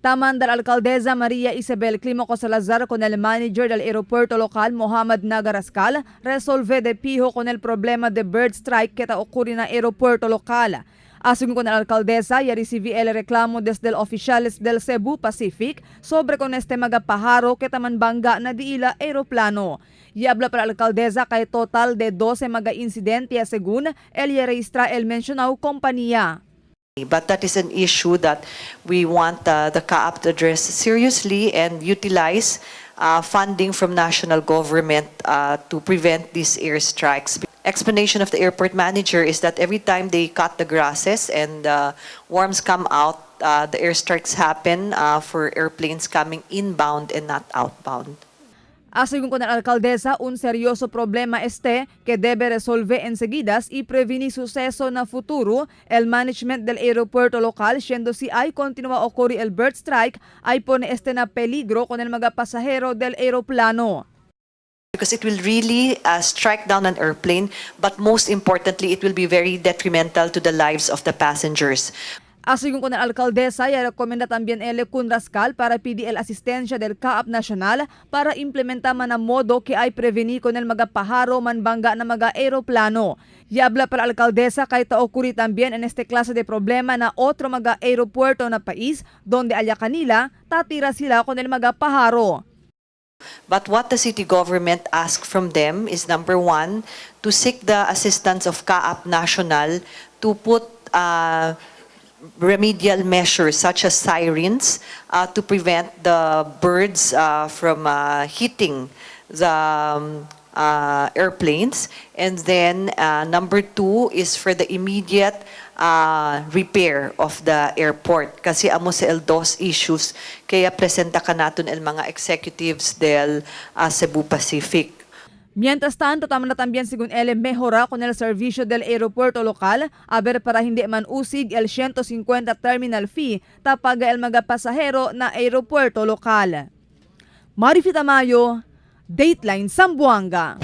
Taman dal Alcaldesa Maria Isabel Climoco Salazar con el manager del aeropuerto local Mohamed Nagarascal resolve de pijo con el problema de bird strike que ta ocurre na aeropuerto local. Asungo con la alcaldesa y recibe el reclamo desde los oficiales del Cebu Pacific sobre con este magapaharo que taman bangga na diila aeroplano. Y habla para la alcaldesa kay total de 12 maga-insidente según el registra el mencionado compañía. But that is an issue that we want the CAAP to address seriously and utilize funding from national government to prevent these airstrikes. Explanation of the airport manager is that every time they cut the grasses and worms come out, the airstrikes happen for airplanes coming inbound and not outbound. Asungo con la alcaldesa, un serioso problema que debe resolver enseguida y prevenir suceso na futuro. El management del aeropuerto local, siendo si hay continúa ocurrir el bird strike, ay pone na peligro con el mga pasahero del aeroplano. Because it will really strike down an airplane, but most importantly, it will be very detrimental to the lives of the passengers. Asungo con la alcaldesa, y recomienda también el Kunrascal para pedir el asistencia del CAAP Nacional para implementar man modo que hay prevenir con el mga paharo manbangga na mga aeroplano. Y habla para la alcaldesa kay ta ocurri también en este clase de problema na otro mga aeropuerto na país donde allá kanila tatira sila con el mga paharo. But what the city government asks from them is, number one, to seek the assistance of CAAP National to put remedial measures such as sirens to prevent the birds from hitting the airplanes. And then number two is for the immediate repair of the airport. Kasi amo sa el dos issues, kaya presenta ka naton el mga executives del Cebu Pacific. Mientras tanto, tama na también según él mejora con el servicio del aeropuerto local, a ver para hindi man usig el 150 terminal fee tapaga el mga pasahero na aeropuerto lokal. Marifita Mayo, Dateline Zamboanga.